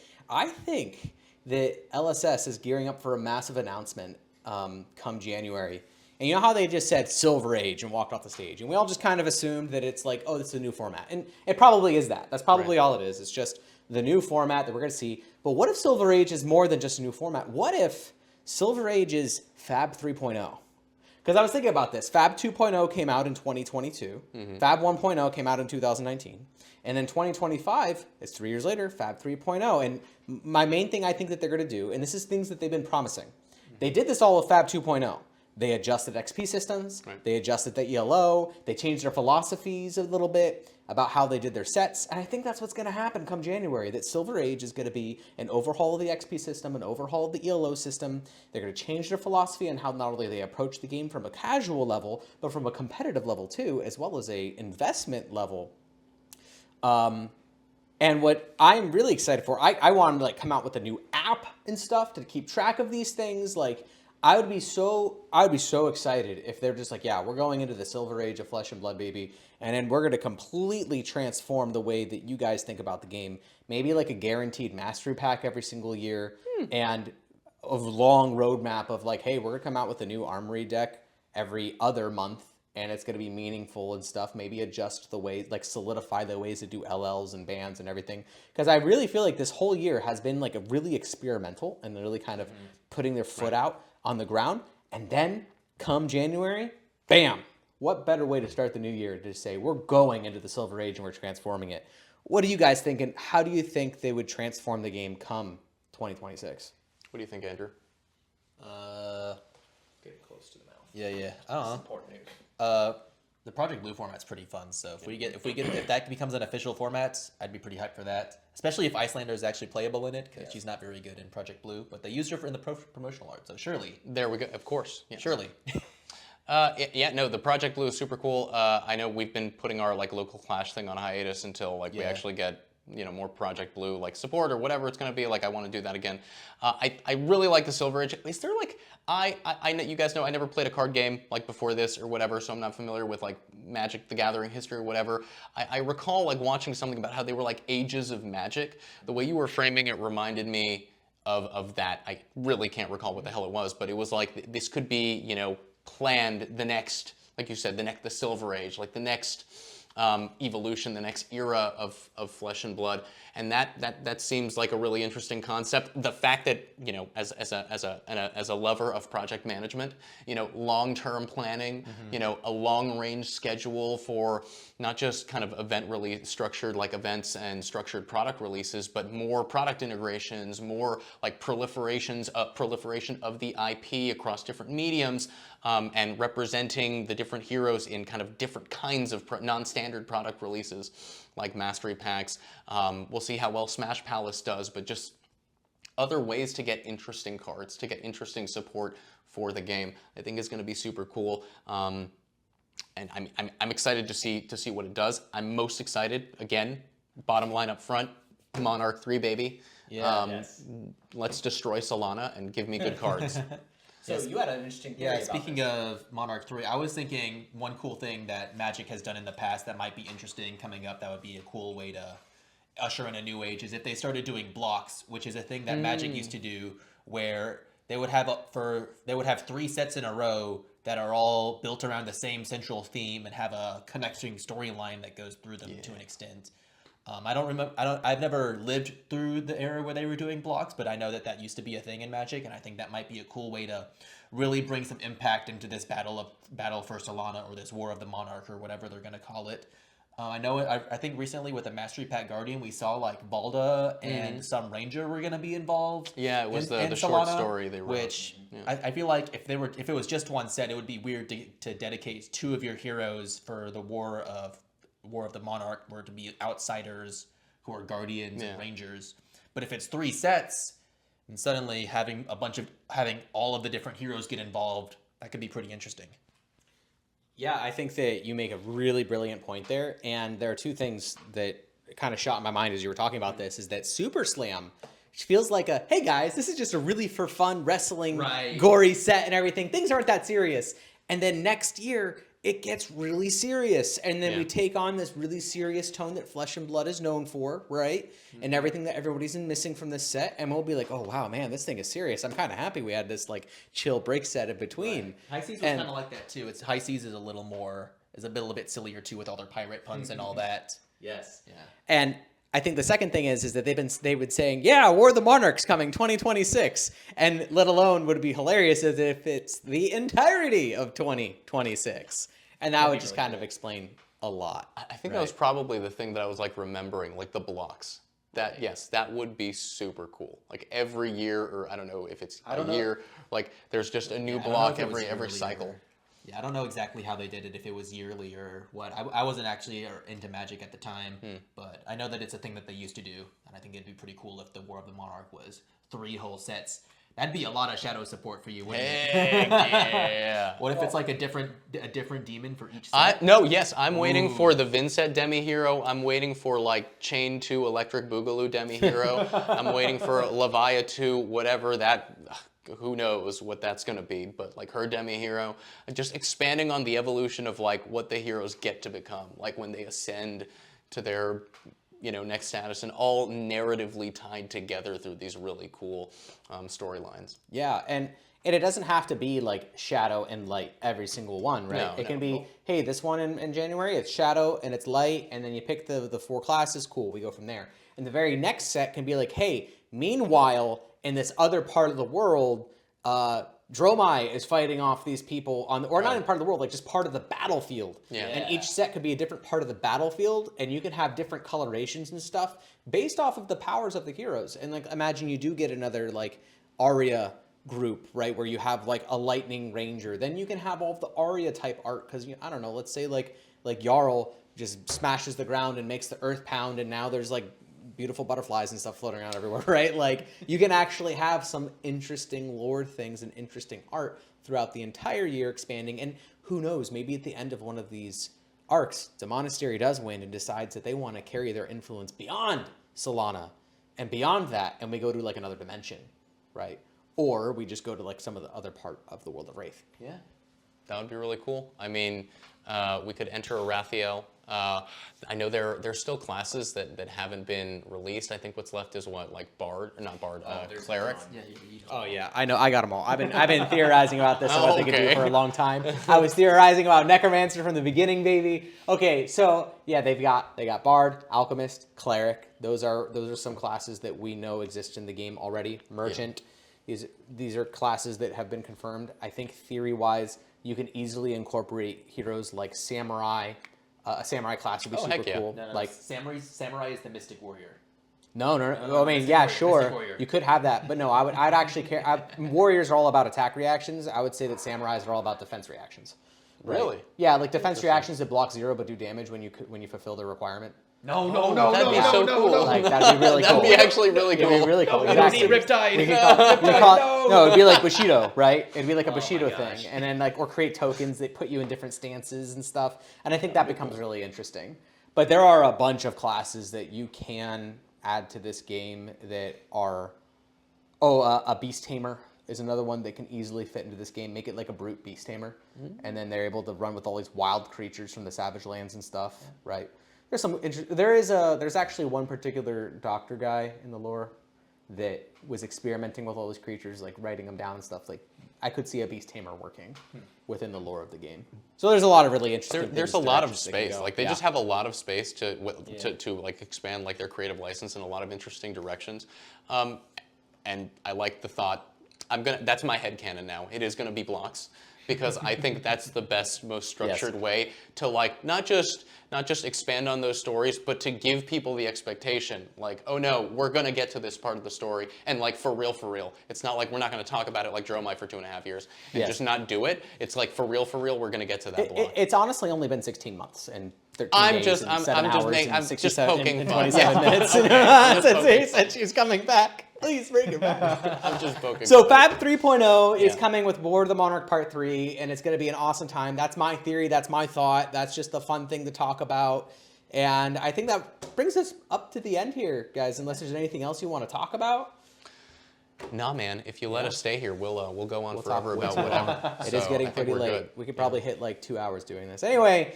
LSS is gearing up for a massive announcement come January. And you know how they just said SilverAge and walked off the stage, and we all just kind of assumed that it's like, oh, this is a new format, and it probably is that. That's probably all it is. It's just the new format that we're going to see. But what if SilverAge is more than just a new format? What if SilverAge is FaB 3.0? Because I was thinking about this. FaB 2.0 came out in 2022. FaB 1.0 came out in 2019. And then 2025, it's 3 years later, FaB 3.0. And my main thing I think that they're going to do, and this is things that they've been promising. They did this all with FaB 2.0. They adjusted XP systems. Right. They adjusted the ELO. They changed their philosophies a little bit about how they did their sets. And I think that's what's going to happen come January, that SilverAge is going to be an overhaul of the XP system, an overhaul of the ELO system. They're going to change their philosophy on how not only they approach the game from a casual level, but from a competitive level too, as well as a investment level. And what I'm really excited for, I want to like come out with a new app and stuff to keep track of these things. Like, I would be so excited if they're just like, yeah, we're going into the SilverAge of Flesh and Blood, baby, and then we're going to completely transform the way that you guys think about the game. Maybe like a guaranteed mastery pack every single year, and a long roadmap of like, hey, we're going to come out with a new armory deck every other month, and it's going to be meaningful and stuff. Maybe adjust the way, like solidify the ways to do LLs and bans and everything. Because I really feel like this whole year has been like a really experimental and really kind of putting their foot out on the ground. And then come January, bam! What better way to start the new year to say we're going into the SilverAge and we're transforming it? What do you guys think, and how do you think they would transform the game come 2026? What do you think, Andrew? Getting close to the mouth. Yeah. I don't know. Important news. The Project Blue format's pretty fun. So if that becomes an official format, I'd be pretty hyped for that. Especially if Icelander is actually playable in it, because she's not very good in Project Blue. But they used her in the promotional art, so surely. There we go. Of course. Yes. Surely. The Project Blue is super cool. I know we've been putting our like local Clash thing on hiatus until like we actually get more Project Blue like support or whatever it's going to be. Like I want to do that again. I really like the SilverAge. Is there like I know you guys know I never played a card game like before this or whatever, so I'm not familiar with like Magic the Gathering history or whatever. I recall like watching something about how they were like ages of Magic. The way you were framing it reminded me of that. I really can't recall what the hell it was, but it was like this could be planned the next, like you said, the SilverAge, like the next evolution, the next era of Flesh and Blood, and that seems like a really interesting concept. The fact that as a lover of project management, long-term planning, a long-range schedule for not just kind of event release structured like events and structured product releases, but more product integrations, more like proliferation of the IP across different mediums, and representing the different heroes in kind of different kinds of non-standard product releases like mastery packs. We'll see how well Smash Palace does, but just other ways to get interesting cards, to get interesting support for the game, I think is going to be super cool. And I'm excited to see what it does. I'm most excited, again, bottom line up front, Monarch 3, baby. Let's destroy Solana and give me good cards. So you had an interesting theory about speaking this. of Monarch 3, I was thinking one cool thing that Magic has done in the past that might be interesting coming up, that would be a cool way to usher in a new age, is if they started doing blocks, which is a thing that Magic used to do, where they would have 3 sets in a row that are all built around the same central theme and have a connecting storyline that goes through them to an extent. I've never lived through the era where they were doing blocks, but I know that used to be a thing in Magic, and I think that might be a cool way to really bring some impact into this battle for Solana, or this War of the Monarch, or whatever they're going to call it. I think recently with the Mastery Pack Guardian, we saw like Balda and some Ranger were going to be involved. Yeah, it was in the short Solana, story they wrote. Which I feel like if it was just one set, it would be weird to dedicate 2 of your heroes for the War of the Monarch were to be outsiders who are Guardians and Rangers. But if it's 3 sets, And suddenly having all of the different heroes get involved, that could be pretty interesting. Yeah, I think that you make a really brilliant point there. And there are two things that kind of shot in my mind as you were talking about this, is that SuperSlam feels like a, hey guys, this is just a really for fun wrestling, gory set and everything. Things aren't that serious. And then next year, it gets really serious. And then we take on this really serious tone that Flesh and Blood is known for, right? And everything that everybody's missing from this set. And we'll be like, oh, wow, man, this thing is serious. I'm kind of happy we had this like chill break set in between. High Seas was kind of like that too. High Seas is a little bit sillier too, with all their pirate puns and all that. Yes. Yeah. And I think the second thing is that they've been saying, yeah, War of the Monarchs coming 2026, and let alone would it be hilarious as if it's the entirety of 2026, and that would just kind of explain a lot. I think that was probably the thing that I was like remembering, like the blocks. That yes, that would be super cool. Like every year, or I don't know if it's a year, like there's just a new block every cycle. Yeah, I don't know exactly how they did it, if it was yearly or what. I wasn't actually into Magic at the time, but I know that it's a thing that they used to do, and I think it'd be pretty cool if the War of the Monarch was 3 whole sets. That'd be a lot of shadow support for you, wouldn't it? Yeah. What if it's like a different demon for each set? I'm waiting for the Vincent demi-hero. I'm waiting for like Chain 2 Electric Boogaloo demi-hero. I'm waiting for Levia 2, whatever that... Who knows what that's going to be, but like her demi-hero, just expanding on the evolution of like what the heroes get to become, like when they ascend to their, next status, and all narratively tied together through these really cool storylines. Yeah, and it doesn't have to be like Shadow and Light every single one, right? It can be, hey, this one in January, it's Shadow and it's Light, and then you pick the 4 classes, cool, we go from there. And the very next set can be like, hey, meanwhile, in this other part of the world, Dromai is fighting off these people not in part of the world, like just part of the battlefield. Yeah. And each set could be a different part of the battlefield, and you can have different colorations and stuff based off of the powers of the heroes. And like, imagine you do get another like Arya group, right, where you have like a Lightning Ranger. Then you can have all of the Arya type art, because I don't know, let's say like Jarl just smashes the ground and makes the earth pound, and now there's like beautiful butterflies and stuff floating around everywhere, right? Like, you can actually have some interesting lore things and interesting art throughout the entire year expanding. And who knows, maybe at the end of one of these arcs, the monastery does win and decides that they want to carry their influence beyond Solana and beyond that, and we go to like another dimension, right? Or we just go to like some of the other part of the world of Wraith. Yeah, that would be really cool. I mean, we could enter a Rathiel. I know there's still classes that haven't been released. I think what's left is Cleric. Yeah, I know, I got them all. I've been theorizing about this and what they could do for a long time. I was theorizing about Necromancer from the beginning, baby. Okay, so yeah, they got Bard, Alchemist, Cleric. Those are some classes that we know exist in the game already. Merchant. Yeah. These are classes that have been confirmed. I think theory-wise, you can easily incorporate heroes like Samurai. A Samurai class would be super cool. No, like Samurai is the Mystic Warrior. No. I mean, yeah, sure, you could have that, but no, I'd actually care. Warriors are all about attack reactions. I would say that Samurais are all about defense reactions. Right? Really? Yeah, like defense reactions that block 0 but do damage when you fulfill their requirement. No, that'd be so cool. Like, that'd be really cool. That'd be actually really cool. It'd be really cool. Exactly. Riptide. No, it'd be like Bushido, right? It'd be like a Bushido thing, and then like, or create tokens that put you in different stances and stuff. And I think that becomes really interesting. But there are a bunch of classes that you can add to this game that are, a Beast Tamer is another one that can easily fit into this game. Make it like a brute Beast Tamer, and then they're able to run with all these wild creatures from the Savage Lands and stuff, right? There's actually one particular doctor guy in the lore that was experimenting with all these creatures, like writing them down and stuff. Like, I could see a Beast Tamer working within the lore of the game. So there's a lot of really interesting. There's a lot of space. Like, they just have a lot of space to like expand like their creative license in a lot of interesting directions. And I like the thought. That's my headcanon now. It is gonna be blocks, because I think that's the best, most structured way to like not just expand on those stories, but to give people the expectation, like, oh no, we're gonna get to this part of the story, and like for real. It's not like we're not gonna talk about it like Dromai for 2.5 years and just not do it. It's like for real, we're gonna get to that block. It's honestly only been 16 months and 13 I'm days just and 7 I'm just hours making, and I'm 67 just poking and fun. 27 minutes since he said she was coming back. Please bring it back. I'm just poking. So FaB 3.0 is Yeah. coming with War of the Monarch Part 3, and it's going to be an awesome time. That's my theory. That's my thought. That's just a fun thing to talk about. And I think that brings us up to the end here, guys, unless there's anything else you want to talk about. Nah, man. If you let us stay here, we'll go on We'll forever talk about way too long. whatever. It So is getting I think pretty we're late. good. We could probably hit like 2 hours doing this. Anyway,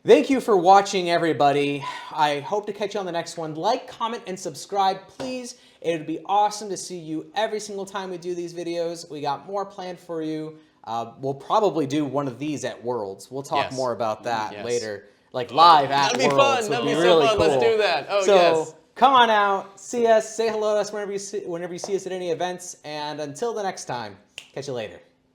thank you for watching, everybody. I hope to catch you on the next one. Like, comment, and subscribe, please. It would be awesome to see you every single time we do these videos. We got more planned for you. We'll probably do one of these at Worlds. We'll talk Yes. more about that Yes. later. Like live at That'd be Worlds. fun. would That'd be so really fun. cool. Let's do that. Oh, so, yes. come on out, see us, say hello to us whenever you see us at any events, and until the next time, catch you later.